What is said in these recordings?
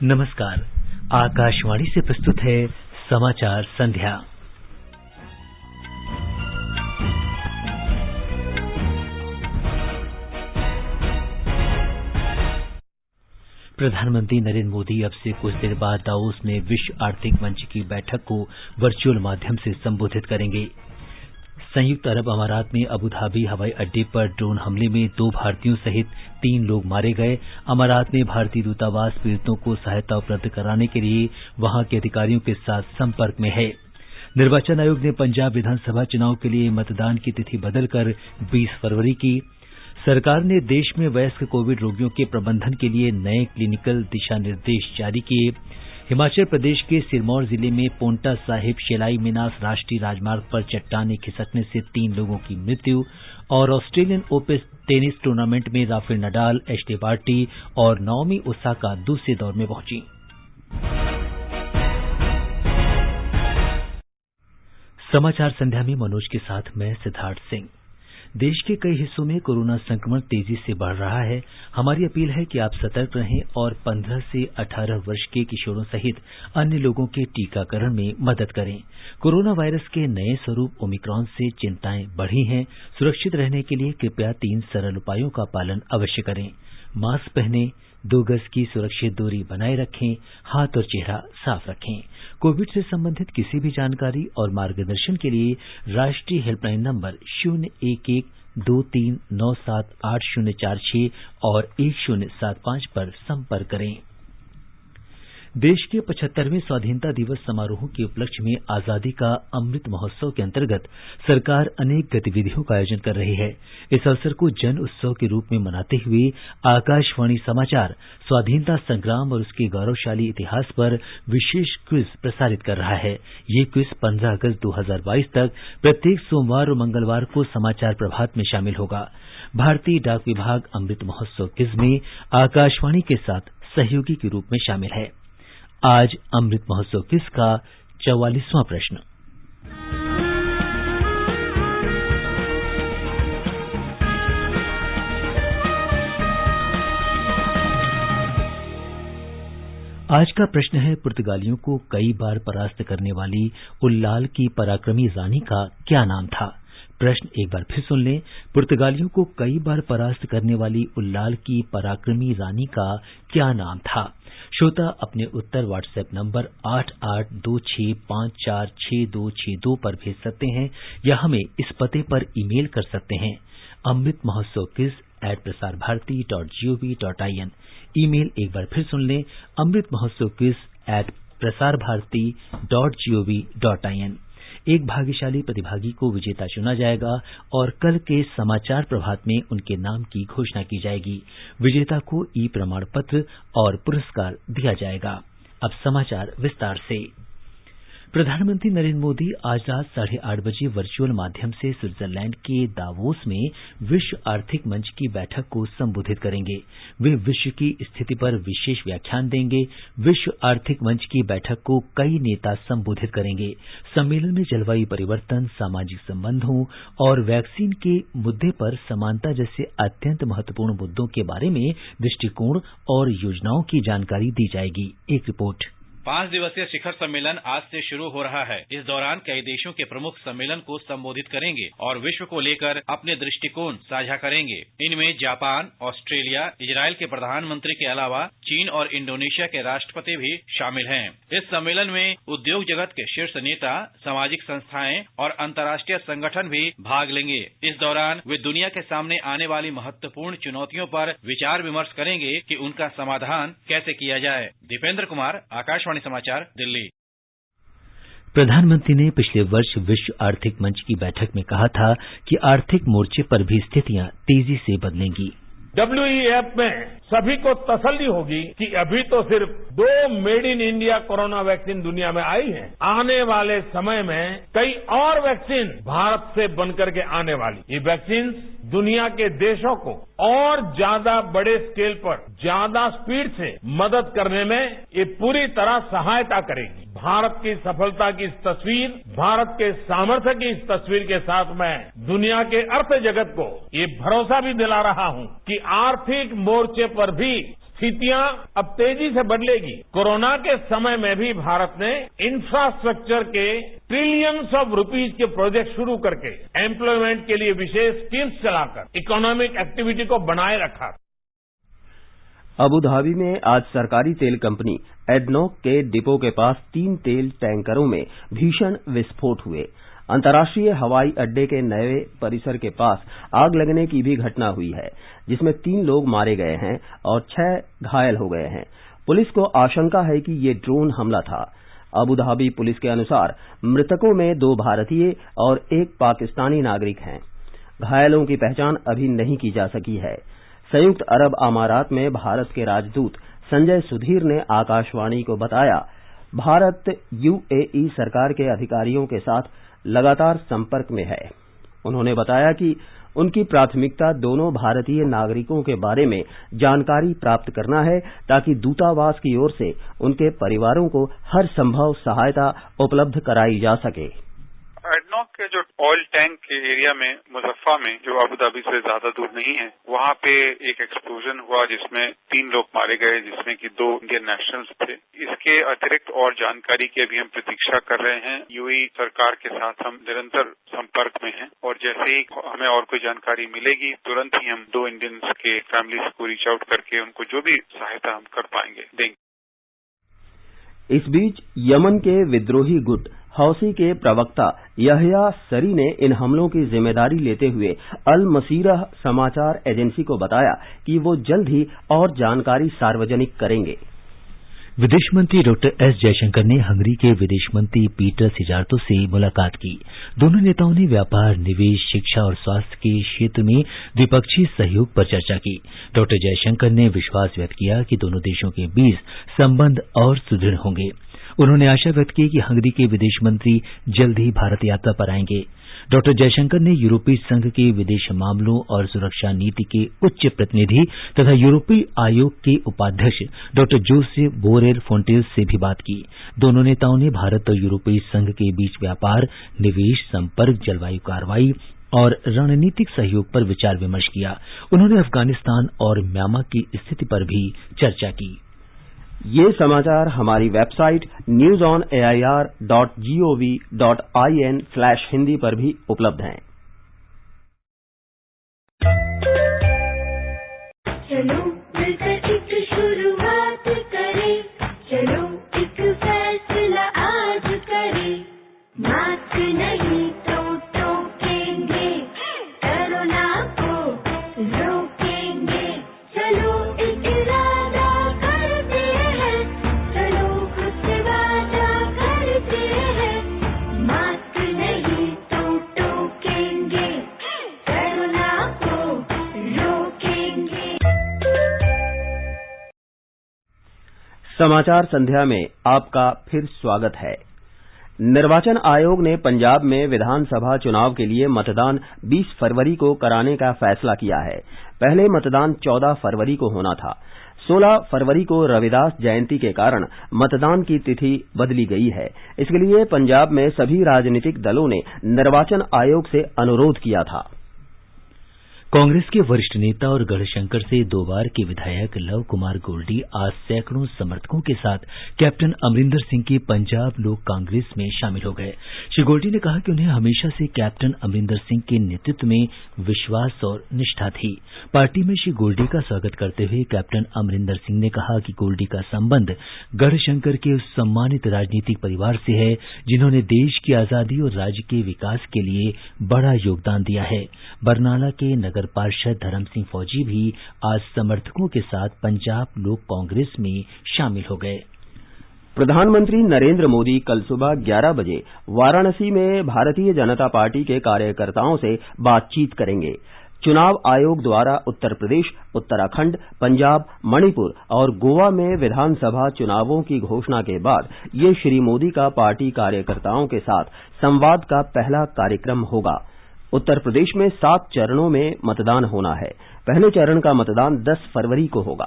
नमस्कार। आकाशवाणी से प्रस्तुत है समाचार संध्या। प्रधानमंत्री नरेंद्र मोदी अब से कुछ देर बाद दावोस में विश्व आर्थिक मंच की बैठक को वर्चुअल माध्यम से संबोधित करेंगे। संयुक्त अरब अमारात में अबू धाबी हवाई अड्डे पर ड्रोन हमले में 2 भारतीयों सहित 3 लोग मारे गए। अमारात में भारतीय दूतावास पीड़ितों को सहायता उपलब्ध कराने के लिए वहां के अधिकारियों के साथ संपर्क में है। निर्वाचन आयोग ने पंजाब विधानसभा चुनाव के लिए मतदान की तिथि बदलकर 20 फरवरी की। सरकार ने देश में वयस्क कोविड रोगियों के प्रबंधन के लिए नए क्लिनिकल दिशा निर्देश जारी किए। हिमाचल प्रदेश के सिरमौर जिले में पोंटा साहिब शेलाई मिनास राष्ट्रीय राजमार्ग पर चट्टाने खिसकने से 3 लोगों की मृत्यु। और ऑस्ट्रेलियन ओपन टेनिस टूर्नामेंट में राफेल नडाल, एशले बार्टी और नाओमी ओसाका दूसरे दौर में पहुंची। समाचार संध्या में मनोज के साथ मैं सिद्धार्थ सिंह। देश के कई हिस्सों में कोरोना संक्रमण तेजी से बढ़ रहा है। हमारी अपील है कि आप सतर्क रहें और 15 से 18 वर्ष के किशोरों सहित अन्य लोगों के टीकाकरण में मदद करें। कोरोना वायरस के नए स्वरूप ओमिक्रॉन से चिंताएं बढ़ी हैं। सुरक्षित रहने के लिए कृपया 3 सरल उपायों का पालन अवश्य करें। मास्क पहनें, 2 गज की सुरक्षित दूरी बनाए रखें, हाथ और चेहरा साफ रखें। कोविड से संबंधित किसी भी जानकारी और मार्गदर्शन के लिए राष्ट्रीय हेल्पलाइन नंबर 01123978046 और 1075 पर संपर्क करें। देश के 75वें स्वाधीनता दिवस समारोह के उपलक्ष्य में आजादी का अमृत महोत्सव के अंतर्गत सरकार अनेक गतिविधियों का आयोजन कर रही है। इस अवसर को जन उत्सव के रूप में मनाते हुए आकाशवाणी समाचार स्वाधीनता संग्राम और उसके गौरवशाली इतिहास पर विशेष क्विज प्रसारित कर रहा है। ये क्विज 15 अगस्त 2022 तक प्रत्येक सोमवार और मंगलवार को समाचार प्रभात में शामिल होगा। भारतीय डाक विभाग अमृत महोत्सव क्विज में आकाशवाणी के साथ सहयोगी के रूप में शामिल है। आज अमृत महोत्सव क्विज का 44वां प्रश्न। आज का प्रश्न है, पुर्तगालियों को कई बार परास्त करने वाली उल्लाल की पराक्रमी रानी का क्या नाम था? प्रश्न एक बार फिर सुन लें। पुर्तगालियों को कई बार परास्त करने वाली उल्लाल की पराक्रमी रानी का क्या नाम था? श्रोता अपने उत्तर व्हाट्सएप नंबर 8826546262 पर भेज सकते हैं या हमें इस पते पर ईमेल कर सकते हैं amritmahotsav@prasarbharati.gov.in। ईमेल एक बार फिर सुन लें, amritmahotsav@prasarbharati.gov.in। एक भाग्यशाली प्रतिभागी को विजेता चुना जाएगा और कल के समाचार प्रभात में उनके नाम की घोषणा की जाएगी। विजेता को ई प्रमाण पत्र और पुरस्कार दिया जाएगा। अब समाचार विस्तार से। प्रधानमंत्री नरेंद्र मोदी आज रात 8:30 बजे वर्चुअल माध्यम से स्विट्जरलैंड के दावोस में विश्व आर्थिक मंच की बैठक को संबोधित करेंगे। वे विश्व की स्थिति पर विशेष व्याख्यान देंगे। विश्व आर्थिक मंच की बैठक को कई नेता संबोधित करेंगे। सम्मेलन में जलवायु परिवर्तन, सामाजिक संबंधों और वैक्सीन के मुद्दे पर समानता जैसे अत्यंत महत्वपूर्ण मुद्दों के बारे में दृष्टिकोण और योजनाओं की जानकारी दी जाएगी। एक रिपोर्ट। 5 दिवसीय शिखर सम्मेलन आज से शुरू हो रहा है। इस दौरान कई देशों के प्रमुख सम्मेलन को संबोधित करेंगे और विश्व को लेकर अपने दृष्टिकोण साझा करेंगे। इनमें जापान, ऑस्ट्रेलिया, इजराइल के प्रधानमंत्री के अलावा चीन और इंडोनेशिया के राष्ट्रपति भी शामिल हैं। इस सम्मेलन में उद्योग जगत के शीर्ष नेता, सामाजिक संस्थाएं और अंतर्राष्ट्रीय संगठन भी भाग लेंगे। इस दौरान वे दुनिया के सामने आने वाली महत्वपूर्ण चुनौतियों पर विचार विमर्श करेंगे कि उनका समाधान कैसे किया जाए। दीपेंद्र कुमार, आकाशवाणी समाचार, दिल्ली। प्रधानमंत्री ने पिछले वर्ष विश्व आर्थिक मंच की बैठक में कहा था कि आर्थिक मोर्चे पर भी स्थितियां तेजी से बदलेंगी। WEF में सभी को तसल्ली होगी कि अभी तो सिर्फ 2 made in India corona vaccine दुनिया में आई है। आने वाले समय में कई और वैक्सीन भारत से बनकर के आने वाली। ये वैक्सीन दुनिया के देशों को और ज्यादा बड़े स्केल पर, ज्यादा स्पीड से मदद करने में ये पूरी तरह सहायता करेगी। भारत की सफलता की इस तस्वीर, भारत के सामर्थ्य की इस तस्वीर के साथ मैं दुनिया के अर्थ जगत को ये भरोसा भी दिला रहा हूं कि आर्थिक मोर्चे पर भी स्थितियां अब तेजी से बदलेगी। कोरोना के समय में भी भारत ने इंफ्रास्ट्रक्चर के ट्रिलियंस ऑफ रुपीज के प्रोजेक्ट शुरू करके एम्प्लॉयमेंट के लिए विशेष स्कीम्स चलाकर इकोनॉमिक एक्टिविटी को बनाए रखा। अबू धाबी में आज सरकारी तेल कंपनी एडनॉक के डिपो के पास 3 तेल टैंकरों में भीषण विस्फोट हुए। अंतर्राष्ट्रीय हवाई अड्डे के नए परिसर के पास आग लगने की भी घटना हुई है, जिसमें 3 लोग मारे गए हैं और 6 घायल हो गए हैं। पुलिस को आशंका है कि ये ड्रोन हमला था। अबू धाबी पुलिस के अनुसार मृतकों में 2 भारतीय और 1 पाकिस्तानी नागरिक हैं। घायलों की पहचान अभी नहीं की जा सकी है। संयुक्त अरब अमारात में भारत के राजदूत संजय सुधीर ने आकाशवाणी को बताया, भारत यूएई सरकार के अधिकारियों के साथ लगातार संपर्क में है। उन्होंने बताया कि उनकी प्राथमिकता दोनों भारतीय नागरिकों के बारे में जानकारी प्राप्त करना है, ताकि दूतावास की ओर से उनके परिवारों को हर संभव सहायता उपलब्ध कराई जा सके। एडनॉक के जो ऑयल टैंक के एरिया में मुजफ्फा में, जो अबू धाबी से ज्यादा दूर नहीं है, वहाँ पे एक एक्सप्लोजन हुआ जिसमें 3 लोग मारे गए, जिसमें कि 2 इंडियन नेशनल्स थे। इसके अतिरिक्त और जानकारी की अभी हम प्रतीक्षा कर रहे हैं। यूएई सरकार के साथ हम निरंतर संपर्क में हैं और जैसे ही हमें और कोई जानकारी मिलेगी, तुरंत ही हम 2 इंडियंस के फैमिलीज को रीच आउट करके उनको जो भी सहायता हम कर पाएंगे देंगे। इस बीच यमन के विद्रोही गुट हौसी के प्रवक्ता यहया सरी ने इन हमलों की जिम्मेदारी लेते हुए अल मसीरह समाचार एजेंसी को बताया कि वो जल्द ही और जानकारी सार्वजनिक करेंगे। विदेश मंत्री डॉक्टर एस जयशंकर ने हंगरी के विदेश मंत्री पीटर सिजार्तो से मुलाकात की। दोनों नेताओं ने व्यापार, निवेश, शिक्षा और स्वास्थ्य के क्षेत्र में द्विपक्षीय सहयोग पर चर्चा की। डॉक्टर जयशंकर ने विश्वास व्यक्त किया कि दोनों देशों के बीच संबंध और सुदृढ़ होंगे। उन्होंने आशा व्यक्त की कि हंगरी के विदेश मंत्री जल्द ही भारत यात्रा पर आएंगे। डॉक्टर जयशंकर ने यूरोपीय संघ के विदेश मामलों और सुरक्षा नीति के उच्च प्रतिनिधि तथा यूरोपीय आयोग के उपाध्यक्ष डॉक्टर जोसेफ बोरेल फोंटेल्स से भी बात की। दोनों नेताओं ने भारत और यूरोपीय संघ के बीच व्यापार, निवेश, संपर्क, जलवायु कार्रवाई और रणनीतिक सहयोग पर विचार विमर्श किया। उन्होंने अफगानिस्तान और म्यांमार की स्थिति पर भी चर्चा की। ये समाचार हमारी वेबसाइट newsonair.gov.in/hindi पर भी उपलब्ध हैं। चलो मिलकर एक शुरुआत करें, चलो एक फैसला आज करें, मास्क नहीं तो टोकेंगे, कोरोना को रोकेंगे, चलो एक इरादा करते हैं, चलो खुद से वादा करते हैं, मास्क नहीं तो टोकेंगे, कोरोना को रोकेंगे। समाचार संध्या में आपका फिर स्वागत है। निर्वाचन आयोग ने पंजाब में विधानसभा चुनाव के लिए मतदान 20 फरवरी को कराने का फैसला किया है। पहले मतदान 14 फरवरी को होना था। 16 फरवरी को रविदास जयंती के कारण मतदान की तिथि बदली गई है। इसके लिए पंजाब में सभी राजनीतिक दलों ने निर्वाचन आयोग से अनुरोध किया था। कांग्रेस के वरिष्ठ नेता और गढ़शंकर से 2 बार के विधायक लव कुमार गोल्डी आज सैकड़ों समर्थकों के साथ कैप्टन अमरिंदर सिंह की पंजाब लोक कांग्रेस में शामिल हो गए। श्री गोल्डी ने कहा कि उन्हें हमेशा से कैप्टन अमरिंदर सिंह के नेतृत्व में विश्वास और निष्ठा थी। पार्टी में श्री गोल्डी का स्वागत करते हुए कैप्टन अमरिंदर सिंह ने कहा कि गोल्डी का संबंध गढ़शंकर के उस सम्मानित राजनीतिक परिवार से है जिन्होंने देश की आजादी और राज्य के विकास के लिए बड़ा योगदान दिया है। बरनाला के नगर पार्षद धर्म सिंह फौजी भी आज समर्थकों के साथ पंजाब लोक कांग्रेस में शामिल हो गए। प्रधानमंत्री नरेंद्र मोदी कल सुबह 11 बजे वाराणसी में भारतीय जनता पार्टी के कार्यकर्ताओं से बातचीत करेंगे। चुनाव आयोग द्वारा उत्तर प्रदेश, उत्तराखंड, पंजाब, मणिपुर और गोवा में विधानसभा चुनावों की घोषणा के बाद ये श्री मोदी का पार्टी कार्यकर्ताओं के साथ संवाद का पहला कार्यक्रम होगा। उत्तर प्रदेश में 7 चरणों में मतदान होना है। पहले चरण का मतदान 10 फरवरी को होगा।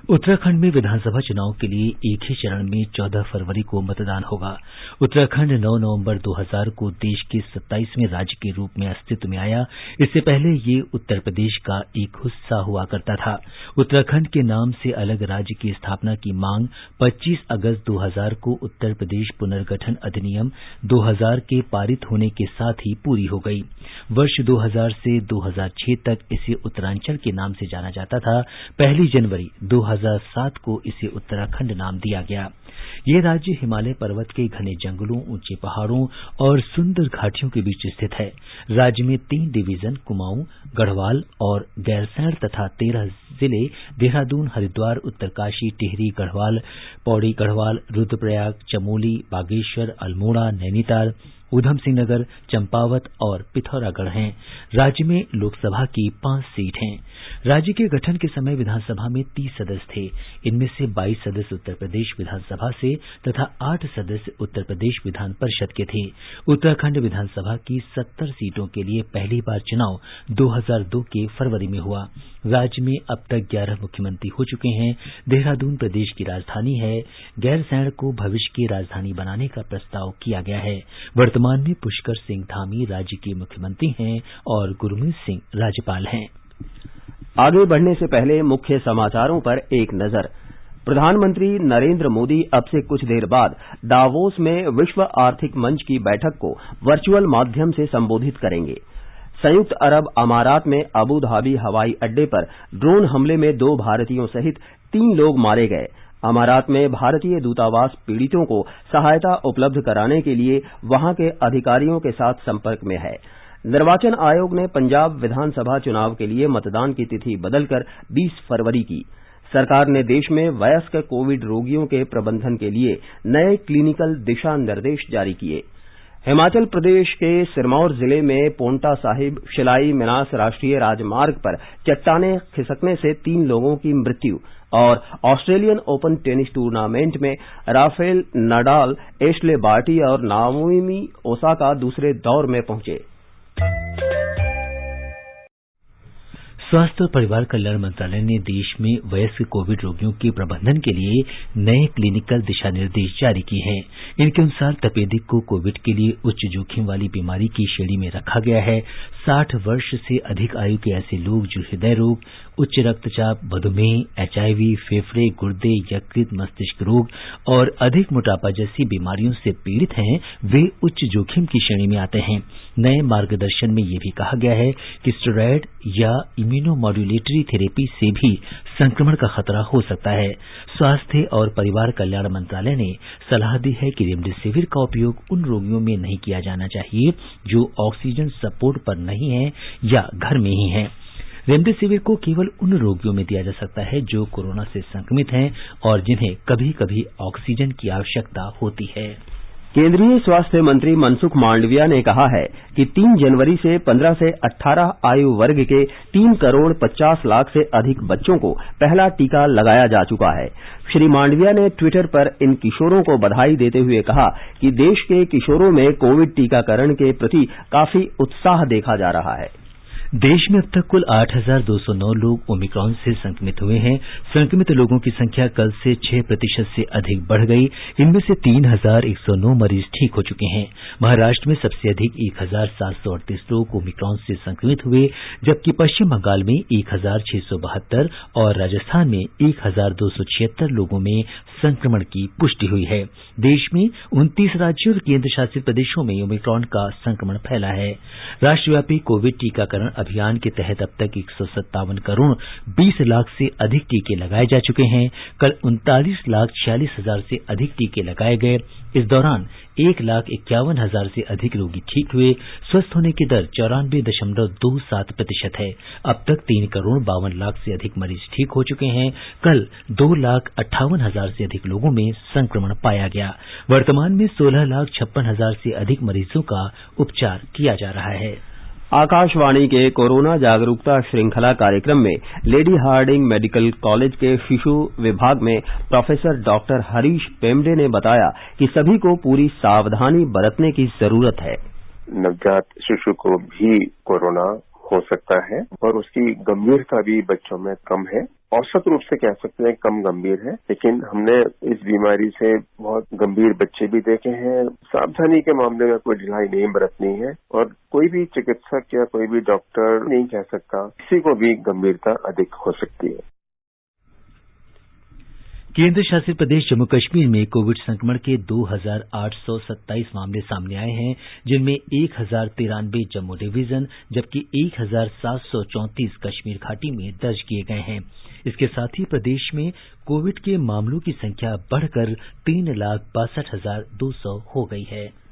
उत्तराखंड में विधानसभा चुनाव के लिए एक ही चरण में 14 फरवरी को मतदान होगा। उत्तराखंड 9 नवंबर 2000 को देश के 27वें राज्य के रूप में अस्तित्व में आया। इससे पहले ये उत्तर प्रदेश का एक हिस्सा हुआ करता था। उत्तराखंड के नाम से अलग राज्य की स्थापना की मांग 25 अगस्त 2000 को उत्तर प्रदेश पुनर्गठन अधिनियम 2000 के पारित होने के साथ ही पूरी हो गई। वर्ष 2000 से 2006 तक इसे उत्तरांचल के नाम से जाना जाता था। 1 जनवरी 2007 को इसे उत्तराखंड नाम दिया गया। ये राज्य हिमालय पर्वत के घने जंगलों, ऊंचे पहाड़ों और सुंदर घाटियों के बीच स्थित है। राज्य में 3 डिवीजन कुमाऊं, गढ़वाल और गैरसैंण तथा 13 जिले देहरादून, हरिद्वार, उत्तरकाशी, टिहरी गढ़वाल, पौड़ी गढ़वाल, रुद्रप्रयाग, चमोली, बागेश्वर, अल्मोड़ा, नैनीताल, ऊधमसिंह नगर, चंपावत और पिथौरागढ़ हैं। राज्य में लोकसभा की 5 सीट हैं। राज्य के गठन के समय विधानसभा में 30 सदस्य थे। इनमें से 22 सदस्य उत्तर प्रदेश विधानसभा से तथा 8 सदस्य उत्तर प्रदेश विधान परिषद के थे। उत्तराखंड विधानसभा की 70 सीटों के लिए पहली बार चुनाव 2002 के फरवरी में हुआ। राज्य में अब तक 11 मुख्यमंत्री हो चुके हैं। देहरादून प्रदेश की राजधानी है। गैरसैंण को भविष्य की राजधानी बनाने का प्रस्ताव किया गया है। वर्तमान में पुष्कर सिंह धामी राज्य के मुख्यमंत्री हैं और गुरमीत सिंह राज्यपाल हैं। आगे बढ़ने से पहले मुख्य समाचारों पर एक नजर। प्रधानमंत्री नरेंद्र मोदी अब से कुछ देर बाद दावोस में विश्व आर्थिक मंच की बैठक को वर्चुअल माध्यम से संबोधित करेंगे। संयुक्त अरब अमारात में अबू धाबी हवाई अड्डे पर ड्रोन हमले में 2 भारतीयों सहित 3 लोग मारे गए। अमारात में भारतीय दूतावास पीड़ितों को सहायता उपलब्ध कराने के लिए वहां के अधिकारियों के साथ संपर्क में है। निर्वाचन आयोग ने पंजाब विधानसभा चुनाव के लिए मतदान की तिथि बदलकर 20 फरवरी की। सरकार ने देश में वयस्क कोविड रोगियों के प्रबंधन के लिए नए क्लिनिकल दिशा निर्देश जारी किए। हिमाचल प्रदेश के सिरमौर जिले में पोंटा साहिब शिलाई मिनास राष्ट्रीय राजमार्ग पर चट्टानें खिसकने से 3 लोगों की मृत्यु। और ऑस्ट्रेलियन ओपन टेनिस टूर्नामेंट में राफेल नडाल, एशले बार्टी और नाओमी ओसाका दूसरे दौर में पहुंचे। स्वास्थ्य और परिवार कल्याण मंत्रालय ने देश में वयस्क कोविड रोगियों के प्रबंधन के लिए नए क्लिनिकल दिशा निर्देश जारी किए हैं। इनके अनुसार तपेदिक को कोविड के लिए उच्च जोखिम वाली बीमारी की श्रेणी में रखा गया है। 60 वर्ष से अधिक आयु के ऐसे लोग जो हृदय रोग, उच्च रक्तचाप, मधुमेह, एचआईवी, फेफड़े, गुर्दे, यकृत, मस्तिष्क रोग और अधिक मोटापा जैसी बीमारियों से पीड़ित हैं, वे उच्च जोखिम की श्रेणी में आते हैं। नए मार्गदर्शन में यह भी कहा गया है कि स्टेरॉयड या इम्यूनोमॉड्यूलेटरी थेरेपी से भी संक्रमण का खतरा हो सकता है। स्वास्थ्य और परिवार कल्याण मंत्रालय ने सलाह दी है कि रेमडेसिविर का उपयोग उन रोगियों में नहीं किया जाना चाहिए जो ऑक्सीजन सपोर्ट पर नहीं है या घर में ही हैं। रेमडेसिविर को केवल उन रोगियों में दिया जा सकता है जो कोरोना से संक्रमित हैं और जिन्हें कभी कभी ऑक्सीजन की आवश्यकता होती है। केंद्रीय स्वास्थ्य मंत्री मनसुख मांडविया ने कहा है कि 3 जनवरी से 15 से 18 आयु वर्ग के 3 करोड़ 50 लाख से अधिक बच्चों को पहला टीका लगाया जा चुका है। श्री मांडविया ने ट्विटर पर इन किशोरों को बधाई देते हुए कहा कि देश के किशोरों में कोविड टीकाकरण के प्रति काफी उत्साह देखा जा रहा है। देश में अब तक कुल 8,209 लोग ओमिक्रॉन से संक्रमित हुए हैं। संक्रमित लोगों की संख्या कल से 6% से अधिक बढ़ गई। इनमें से 3,109 मरीज ठीक हो चुके हैं। महाराष्ट्र में सबसे अधिक 1,738 लोग ओमिक्रॉन से संक्रमित हुए, जबकि पश्चिम बंगाल में 1,672 और राजस्थान में 1,276 लोगों में संक्रमण की पुष्टि हुई है। देश में 29 राज्यों और केंद्र शासित प्रदेशों में ओमिक्रॉन का संक्रमण फैला है। राष्ट्रव्यापी कोविड टीकाकरण अभियान के तहत अब तक 157 करोड़ 20 लाख से अधिक टीके लगाए जा चुके हैं। कल 39,46,000 से अधिक टीके लगाए गए। इस दौरान 1,51,000 से अधिक रोगी ठीक हुए। स्वस्थ होने की दर 94.27% है। अब तक 3 करोड़ 52 लाख से अधिक मरीज ठीक हो चुके हैं। कल 2,58,000 से अधिक लोगों में संक्रमण पाया गया। वर्तमान में 16,56,000 से अधिक मरीजों का उपचार किया जा रहा है। आकाशवाणी के कोरोना जागरूकता श्रृंखला कार्यक्रम में लेडी हार्डिंग मेडिकल कॉलेज के शिशु विभाग में प्रोफेसर डॉक्टर हरीश पेमडे ने बताया कि सभी को पूरी सावधानी बरतने की जरूरत है। नवजात शिशु को भी कोरोना हो सकता है और उसकी गंभीरता भी बच्चों में कम है औसत रूप से कह सकते हैं कम गंभीर है, लेकिन हमने इस बीमारी से बहुत गंभीर बच्चे भी देखे हैं। सावधानी के मामले में कोई ढिलाई नहीं बरतनी है और कोई भी चिकित्सक या कोई भी डॉक्टर नहीं कह सकता, किसी को भी गंभीरता अधिक हो सकती है। केंद्र शासित प्रदेश जम्मू कश्मीर में कोविड संक्रमण के 2,827 मामले सामने आए हैं, जिनमें 1,093 जम्मू डिवीजन जबकि 1,734 कश्मीर घाटी में दर्ज किए गए हैं। इसके साथ ही प्रदेश में कोविड के मामलों की संख्या बढ़कर 3,62,200 हो गई है।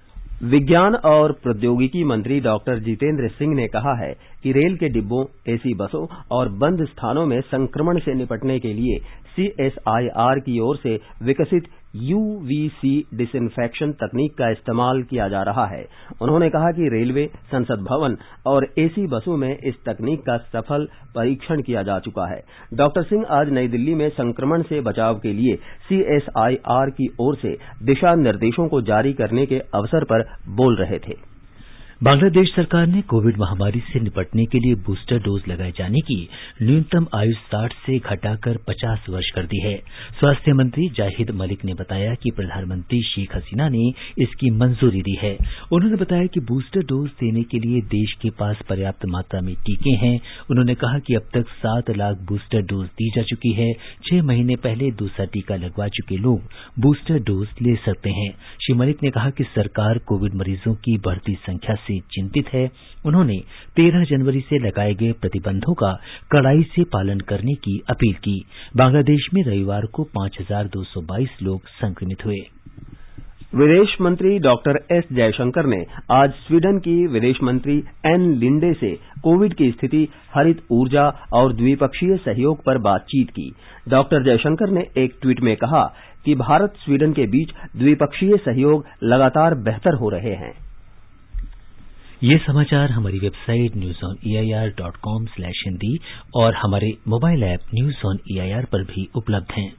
विज्ञान और प्रौद्योगिकी मंत्री डॉक्टर जितेंद्र सिंह ने कहा है कि रेल के डिब्बों, एसी बसों और बंद स्थानों में संक्रमण से निपटने के लिए CSIR की ओर से विकसित UVC डिसइंफेक्शन तकनीक का इस्तेमाल किया जा रहा है। उन्होंने कहा कि रेलवे, संसद भवन और एसी बसों में इस तकनीक का सफल परीक्षण किया जा चुका है। डॉक्टर सिंह आज नई दिल्ली में संक्रमण से बचाव के लिए CSIR की ओर से दिशा निर्देशों को जारी करने के अवसर पर बोल रहे थे। बांग्लादेश सरकार ने कोविड महामारी से निपटने के लिए बूस्टर डोज लगाए जाने की न्यूनतम आयु 60 से घटाकर 50 वर्ष कर दी है। स्वास्थ्य मंत्री जाहिद मलिक ने बताया कि प्रधानमंत्री शेख हसीना ने इसकी मंजूरी दी है। उन्होंने बताया कि बूस्टर डोज देने के लिए देश के पास पर्याप्त मात्रा में टीके हैं। उन्होंने कहा कि अब तक 7 लाख बूस्टर डोज दी जा चुकी है। 6 महीने पहले दूसरा टीका लगवा चुके लोग बूस्टर डोज ले सकते हैं। श्री मलिक ने कहा कि सरकार कोविड मरीजों की बढ़ती संख्या से चिंतित है। उन्होंने 13 जनवरी से लगाए गए प्रतिबंधों का कड़ाई से पालन करने की अपील की। बांग्लादेश में रविवार को 5,222 लोग संक्रमित हुए। विदेश मंत्री डॉक्टर एस जयशंकर ने आज स्वीडन की विदेश मंत्री एन लिंडे से कोविड की स्थिति, हरित ऊर्जा और द्विपक्षीय सहयोग पर बातचीत की। डॉक्टर जयशंकर ने एक ट्वीट में कहा कि भारत स्वीडन के बीच द्विपक्षीय सहयोग लगातार बेहतर हो रहे हैं। ये समाचार हमारी वेबसाइट newsoneir.com/hindi और हमारे mobile app news on EIR पर भी उपलब्ध हैं।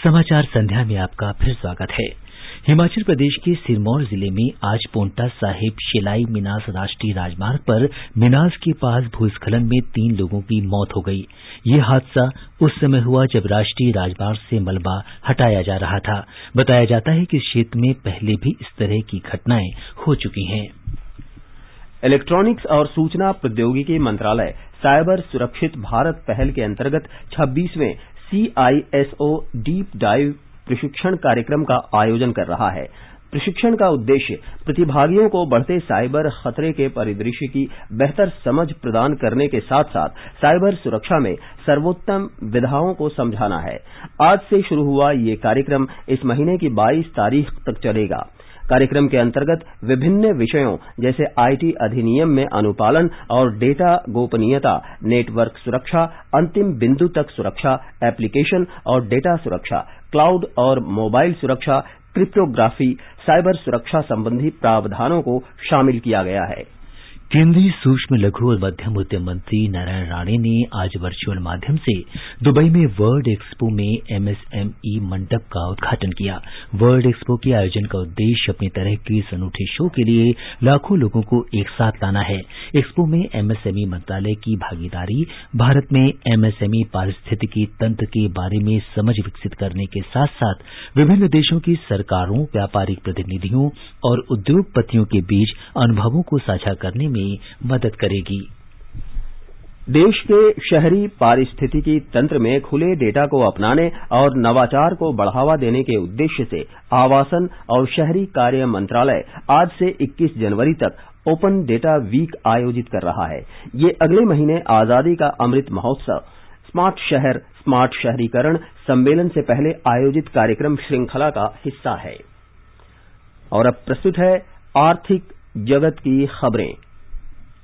समाचार संध्या में आपका फिर स्वागत है। हिमाचल प्रदेश के सिरमौर जिले में आज पोंटा साहिब शिलाई मिनास राष्ट्रीय राजमार्ग पर मिनास के पास भूस्खलन में 3 लोगों की मौत हो गई। ये हादसा उस समय हुआ जब राष्ट्रीय राजमार्ग से मलबा हटाया जा रहा था। बताया जाता है कि क्षेत्र में पहले भी इस तरह की घटनाएं हो चुकी हैं। इलेक्ट्रॉनिक्स और सूचना प्रौद्योगिकी मंत्रालय साइबर सुरक्षित भारत पहल के अंतर्गत 26वें CISO डीप डाइव प्रशिक्षण कार्यक्रम का आयोजन कर रहा है। प्रशिक्षण का उद्देश्य प्रतिभागियों को बढ़ते साइबर खतरे के परिदृश्य की बेहतर समझ प्रदान करने के साथ साथ साइबर सुरक्षा में सर्वोत्तम विधाओं को समझाना है। आज से शुरू हुआ ये कार्यक्रम इस महीने की 22 तारीख तक चलेगा। कार्यक्रम के अंतर्गत विभिन्न विषयों जैसे IT अधिनियम में अनुपालन और डेटा गोपनीयता, नेटवर्क सुरक्षा, अंतिम बिंदु तक सुरक्षा, एप्लीकेशन और डेटा सुरक्षा, क्लाउड और मोबाइल सुरक्षा, क्रिप्टोग्राफी, साइबर सुरक्षा संबंधी प्रावधानों को शामिल किया गया है। केंद्रीय सूक्ष्म लघु और मध्यम उद्यम मंत्री नारायण राणे ने आज वर्चुअल माध्यम से दुबई में वर्ल्ड एक्सपो में MSME मंडप का उद्घाटन किया। वर्ल्ड एक्सपो के आयोजन का उद्देश्य अपनी तरह के इस अनूठे शो के लिए लाखों लोगों को एक साथ लाना है। एक्सपो में MSME मंत्रालय की भागीदारी भारत में MSME पारिस्थितिकी तंत्र के बारे में समझ विकसित करने के साथ साथ विभिन्न देशों की सरकारों, व्यापारिक प्रतिनिधियों और उद्योगपतियों के बीच अनुभवों को साझा करने में मदद करेगी। देश के शहरी पारिस्थितिकी तंत्र में खुले डेटा को अपनाने और नवाचार को बढ़ावा देने के उद्देश्य से आवासन और शहरी कार्य मंत्रालय आज से 21 जनवरी तक ओपन डेटा वीक आयोजित कर रहा है। ये अगले महीने आजादी का अमृत महोत्सव स्मार्ट शहर, स्मार्ट शहरीकरण सम्मेलन से पहले आयोजित कार्यक्रम श्रृंखला का हिस्सा है। और अब प्रस्तुत है आर्थिक जगत की खबरें।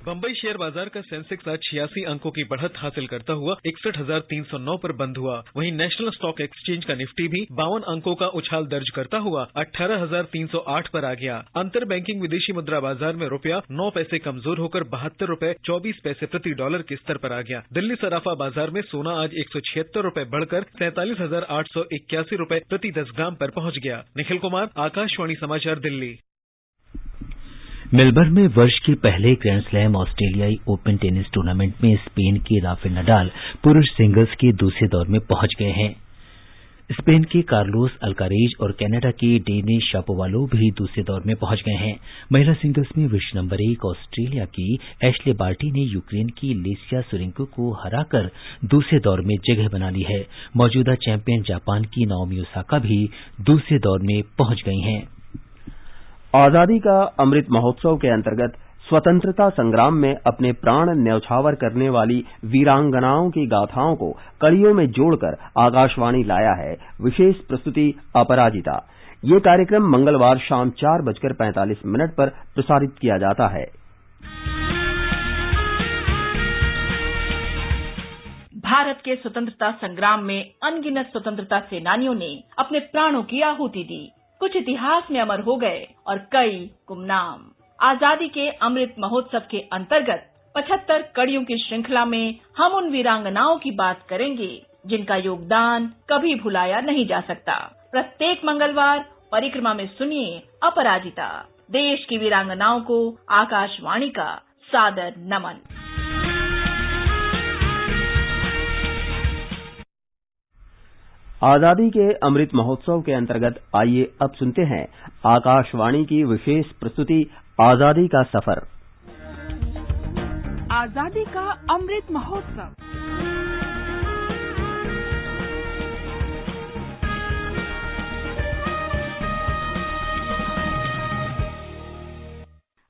बंबई शेयर बाजार का सेंसेक्स आज 86 अंकों की बढ़त हासिल करता हुआ 61,309 पर बंद हुआ। वहीं नेशनल स्टॉक एक्सचेंज का निफ्टी भी 52 अंकों का उछाल दर्ज करता हुआ 18,308 पर आ गया। अंतर बैंकिंग विदेशी मुद्रा बाजार में रुपया 9 पैसे कमजोर होकर 72 रुपए 24 पैसे प्रति डॉलर के स्तर पर आ गया। दिल्ली सराफा बाजार में सोना आज 176 रुपए बढ़कर 47,881 रुपए प्रति 10 ग्राम पर पहुंच गया। निखिल कुमार, आकाशवाणी समाचार, दिल्ली। मेलबर्न में वर्ष के पहले ग्रैंड स्लैम ऑस्ट्रेलियाई ओपन टेनिस टूर्नामेंट में स्पेन के राफेल नडाल पुरुष सिंगल्स के दूसरे दौर में पहुंच गए हैं। स्पेन के कार्लोस अल्कारेज और कनाडा के डेनिस शापोवालोव भी दूसरे दौर में पहुंच गए हैं। महिला सिंगल्स में विश्व नंबर 1 ऑस्ट्रेलिया की एश्ले बार्टी ने यूक्रेन की लेसिया सुरेंको को हराकर दूसरे दौर में जगह बना ली है। मौजूदा चैंपियन जापान की नाओमी ओसाका भी दूसरे दौर में पहुंच गई हैं। आजादी का अमृत महोत्सव के अंतर्गत स्वतंत्रता संग्राम में अपने प्राण न्यौछावर करने वाली वीरांगनाओं की गाथाओं को कड़ियों में जोड़कर आकाशवाणी लाया है विशेष प्रस्तुति अपराजिता। ये कार्यक्रम मंगलवार शाम 4:45 पर प्रसारित किया जाता है। भारत के स्वतंत्रता संग्राम में अनगिनत स्वतंत्रता सेनानियों ने अपने प्राणों की आहुति दी। कुछ इतिहास में अमर हो गए और कई गुमनाम। आजादी के अमृत महोत्सव के अंतर्गत 75 कड़ियों की श्रृंखला में हम उन वीरांगनाओं की बात करेंगे जिनका योगदान कभी भुलाया नहीं जा सकता। प्रत्येक मंगलवार परिक्रमा में सुनिए अपराजिता, देश की वीरांगनाओं को आकाशवाणी का सादर नमन। आजादी के अमृत महोत्सव के अंतर्गत आइए अब सुनते हैं आकाशवाणी की विशेष प्रस्तुति आजादी का सफर। आजादी का अमृत महोत्सव।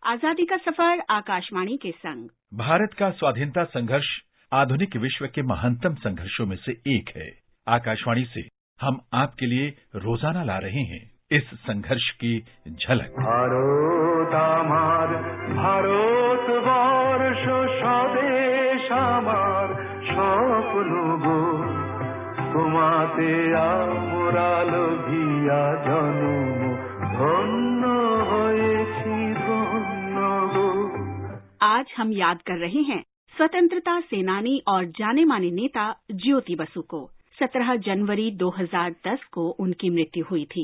आजादी का सफर आकाशवाणी के संग। भारत का स्वाधीनता संघर्ष आधुनिक विश्व के महानतम संघर्षों में से एक है। आकाशवाणी से हम आपके लिए रोजाना ला रहे हैं इस संघर्ष की झलक। भारत आमार भारतवर्ष स्वदेश आमार स्वप्न गो তোমাতে আমরাল ভিয়া জন্ম ধন্য হয়েছি ধন্য গো। आज हम याद कर रहे हैं स्वतंत्रता सेनानी और जाने माने नेता ज्योति बसु को। 17 जनवरी 2010 को उनकी मृत्यु हुई थी।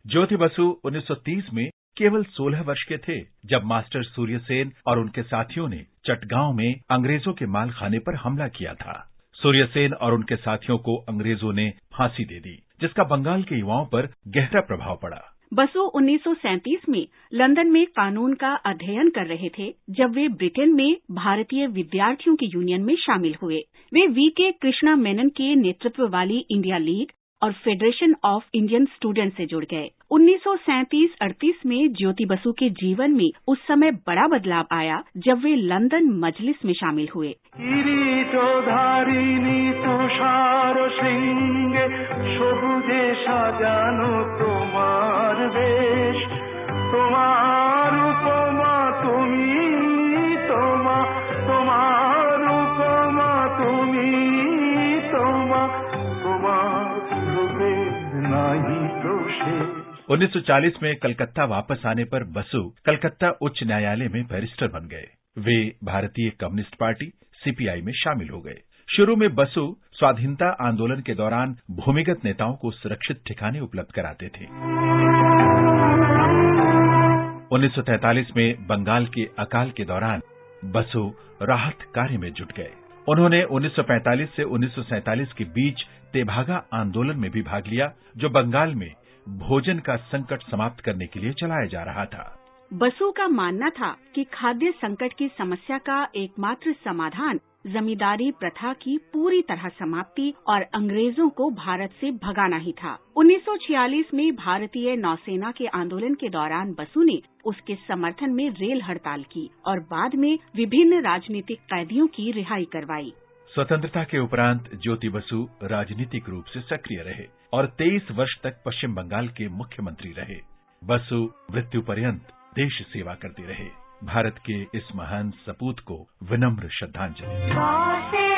ज्योति बसु 1930 में केवल 16 वर्ष के थे जब मास्टर सूर्यसेन और उनके साथियों ने चटगांव में अंग्रेजों के माल खाने पर हमला किया था। सूर्यसेन और उनके साथियों को अंग्रेजों ने फांसी दे दी, जिसका बंगाल के युवाओं पर गहरा प्रभाव पड़ा। बसु 1937 में लंदन में कानून का अध्ययन कर रहे थे जब वे ब्रिटेन में भारतीय विद्यार्थियों की यूनियन में शामिल हुए। वे वीके कृष्णा मेनन के नेतृत्व वाली इंडिया लीग और फेडरेशन ऑफ इंडियन स्टूडेंट्स से जुड़ गए। 1937-38 में ज्योति बसु के जीवन में उस समय बड़ा बदलाव आया जब वे लंदन मजलिस में शामिल हुए। तो 1940 में कलकत्ता वापस आने पर बसु कलकत्ता उच्च न्यायालय में बैरिस्टर बन गए। वे भारतीय कम्युनिस्ट पार्टी सीपीआई में शामिल हो गए। शुरू में बसु स्वाधीनता आंदोलन के दौरान भूमिगत नेताओं को सुरक्षित ठिकाने उपलब्ध कराते थे। 1943 में बंगाल के अकाल के दौरान बसु राहत कार्य में जुट गए। उन्होंने 1945 से 1947 के बीच तेभागा आंदोलन में भी भाग लिया, जो बंगाल में भोजन का संकट समाप्त करने के लिए चलाया जा रहा था। बसु का मानना था कि खाद्य संकट की समस्या का एकमात्र समाधान जमींदारी प्रथा की पूरी तरह समाप्ति और अंग्रेजों को भारत से भगाना ही था। 1946 में भारतीय नौसेना के आंदोलन के दौरान बसु ने उसके समर्थन में रेल हड़ताल की और बाद में विभिन्न राजनीतिक कैदियों की रिहाई करवाई। स्वतंत्रता के उपरांत ज्योति बसु राजनीतिक रूप से सक्रिय रहे और 23 वर्ष तक पश्चिम बंगाल के मुख्यमंत्री रहे। बसु मृत्यु पर्यंत देश सेवा करते रहे। भारत के इस महान सपूत को विनम्र श्रद्धांजलि।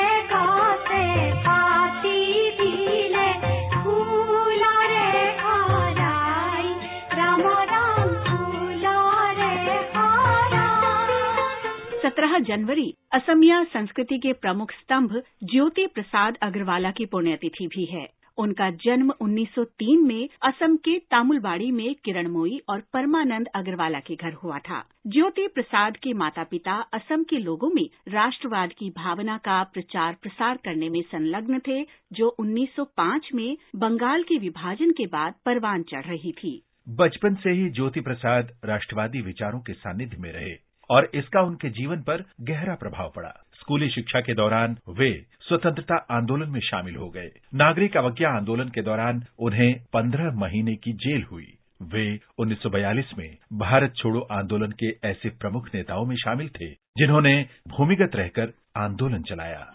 जनवरी असमिया संस्कृति के प्रमुख स्तंभ ज्योति प्रसाद अग्रवाला की पुण्यतिथि भी है। उनका जन्म 1903 में असम के तामुलबाड़ी में किरणमोई और परमानंद अग्रवाला के घर हुआ था। ज्योति प्रसाद के माता पिता असम के लोगों में राष्ट्रवाद की भावना का प्रचार प्रसार करने में संलग्न थे, जो 1905 में बंगाल के विभाजन के बाद परवान चढ़ रही थी। बचपन से ही ज्योति प्रसाद राष्ट्रवादी विचारों के सानिध्य में रहे और इसका उनके जीवन पर गहरा प्रभाव पड़ा। स्कूली शिक्षा के दौरान वे स्वतंत्रता आंदोलन में शामिल हो गए। नागरिक अवज्ञा आंदोलन के दौरान उन्हें 15 महीने की जेल हुई। वे 1942 में भारत छोड़ो आंदोलन के ऐसे प्रमुख नेताओं में शामिल थे जिन्होंने भूमिगत रहकर आंदोलन चलाया।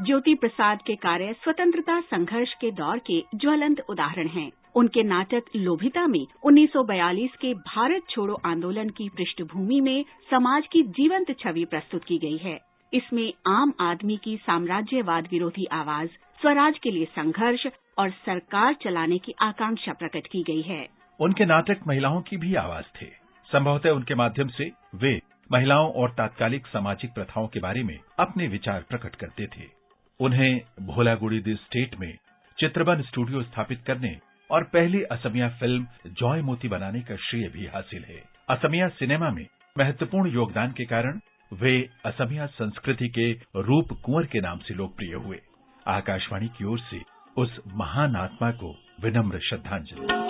ज्योति प्रसाद के कार्य स्वतंत्रता संघर्ष के दौर के ज्वलंत उदाहरण हैं। उनके नाटक लोभिता में 1942 के भारत छोड़ो आंदोलन की पृष्ठभूमि में समाज की जीवंत छवि प्रस्तुत की गई है। इसमें आम आदमी की साम्राज्यवाद विरोधी आवाज, स्वराज के लिए संघर्ष और सरकार चलाने की आकांक्षा प्रकट की गई है। उनके नाटक महिलाओं की भी आवाज थे। संभवतः उनके माध्यम से वे महिलाओं और तात्कालिक सामाजिक प्रथाओं के बारे में अपने विचार प्रकट करते थे। उन्हें भोलागुड़ी दी स्टेट में चित्रबन स्टूडियो स्थापित करने और पहली असमिया फिल्म जॉय मोती बनाने का श्रेय भी हासिल है। असमिया सिनेमा में महत्वपूर्ण योगदान के कारण वे असमिया संस्कृति के रूप कुंवर के नाम से लोकप्रिय हुए। आकाशवाणी की ओर से उस महान आत्मा को विनम्र श्रद्धांजलि।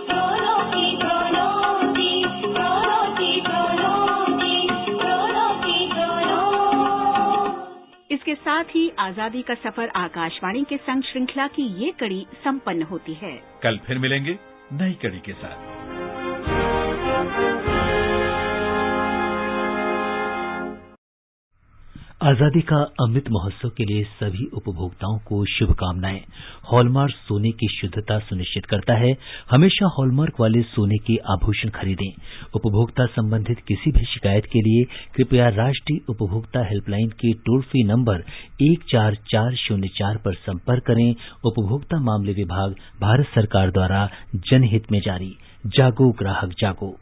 इसके साथ ही आजादी का सफर आकाशवाणी के संग श्रृंखला की ये कड़ी संपन्न होती है। कल फिर मिलेंगे नई कड़ी के साथ। आजादी का अमृत महोत्सव के लिए सभी उपभोक्ताओं को शुभकामनाएं। हॉलमार्क सोने की शुद्धता सुनिश्चित करता है। हमेशा हॉलमार्क वाले सोने के आभूषण खरीदें। उपभोक्ता संबंधित किसी भी शिकायत के लिए कृपया राष्ट्रीय उपभोक्ता हेल्पलाइन के टोल फ्री नंबर 14404 पर संपर्क करें। उपभोक्ता मामले विभाग, भारत सरकार द्वारा जनहित में जारी। जागो ग्राहक जागो।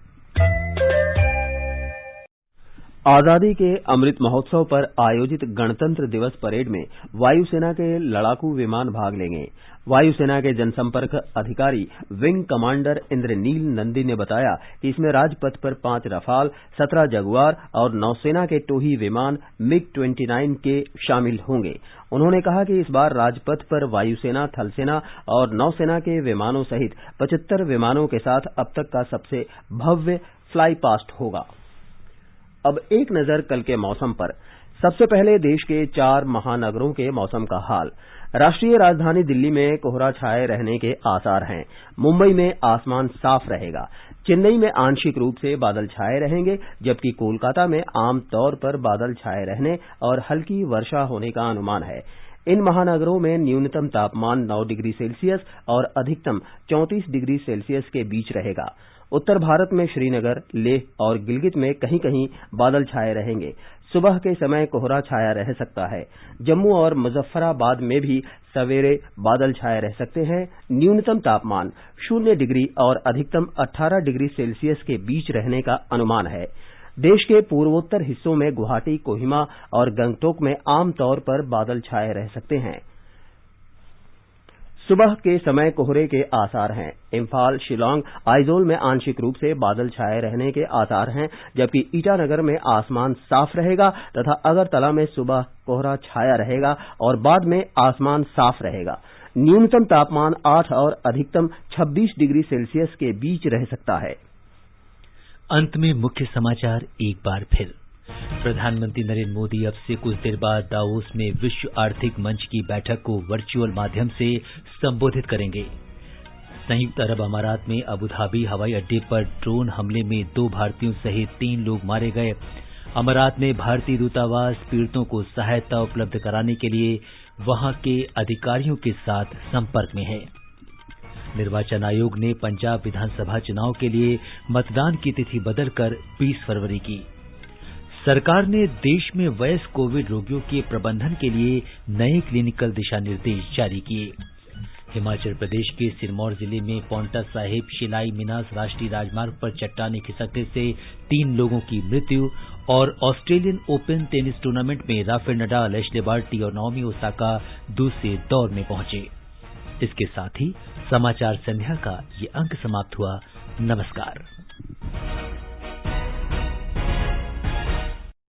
आजादी के अमृत महोत्सव पर आयोजित गणतंत्र दिवस परेड में वायुसेना के लड़ाकू विमान भाग लेंगे। वायुसेना के जनसंपर्क अधिकारी विंग कमांडर इंद्रनील नंदी ने बताया कि इसमें राजपथ पर 5 रफाल, 17 जगुआर और नौसेना के टोही विमान MiG-29 के शामिल होंगे। उन्होंने कहा कि इस बार राजपथ पर वायुसेना, थलसेना और नौसेना के विमानों सहित 75 विमानों के साथ अब तक का सबसे भव्य फ्लाई पास्ट होगा। अब एक नजर कल के मौसम पर। सबसे पहले देश के 4 महानगरों के मौसम का हाल। राष्ट्रीय राजधानी दिल्ली में कोहरा छाए रहने के आसार हैं। मुंबई में आसमान साफ रहेगा। चेन्नई में आंशिक रूप से बादल छाए रहेंगे, जबकि कोलकाता में आमतौर पर बादल छाए रहने और हल्की वर्षा होने का अनुमान है। इन महानगरों में न्यूनतम तापमान 9 डिग्री सेल्सियस और अधिकतम 34 डिग्री सेल्सियस के बीच रहेगा। उत्तर भारत में श्रीनगर, लेह और गिलगित में कहीं कहीं बादल छाए रहेंगे। सुबह के समय कोहरा छाया रह सकता है। जम्मू और मुजफ्फराबाद में भी सवेरे बादल छाए रह सकते हैं। न्यूनतम तापमान 0 डिग्री और अधिकतम 18 डिग्री सेल्सियस के बीच रहने का अनुमान है। देश के पूर्वोत्तर हिस्सों में गुवाहाटी, कोहिमा और गंगटोक में आमतौर पर बादल छाए रह सकते हैं। सुबह के समय कोहरे के आसार हैं। इम्फाल, शिलांग, आइजोल में आंशिक रूप से बादल छाए रहने के आसार हैं, जबकि ईटानगर में आसमान साफ रहेगा तथा अगरतला में सुबह कोहरा छाया रहेगा और बाद में आसमान साफ रहेगा। न्यूनतम तापमान 8 और अधिकतम 26 डिग्री सेल्सियस के बीच रह सकता है। अंत में मुख्य समाचार एक बार फिर। प्रधानमंत्री नरेंद्र मोदी अब से कुछ देर बाद दावोस में विश्व आर्थिक मंच की बैठक को वर्चुअल माध्यम से संबोधित करेंगे। संयुक्त अरब अमारात में अबुधाबी हवाई अड्डे पर ड्रोन हमले में 2 भारतीयों सहित 3 लोग मारे गए। अमारात में भारतीय दूतावास पीड़ितों को सहायता उपलब्ध कराने के लिए वहां के अधिकारियों के साथ संपर्क में है। निर्वाचन आयोग ने पंजाब विधानसभा चुनाव के लिए मतदान की तिथि बदलकर 20 फरवरी की। सरकार ने देश में वयस्क कोविड रोगियों के प्रबंधन के लिए नए क्लिनिकल दिशा निर्देश जारी किए। हिमाचल प्रदेश के सिरमौर जिले में पांवटा साहिब शिलाई मिनास राष्ट्रीय राजमार्ग पर चट्टाने खिसकने से 3 लोगों की मृत्यु। और ऑस्ट्रेलियन ओपन टेनिस टूर्नामेंट में राफेल नडाल, एशले बार्टी और नाओमी ओसाका दूसरे दौर में पहुंचे। इसके साथ ही समाचार संध्या का ये अंक समाप्त हुआ। नमस्कार।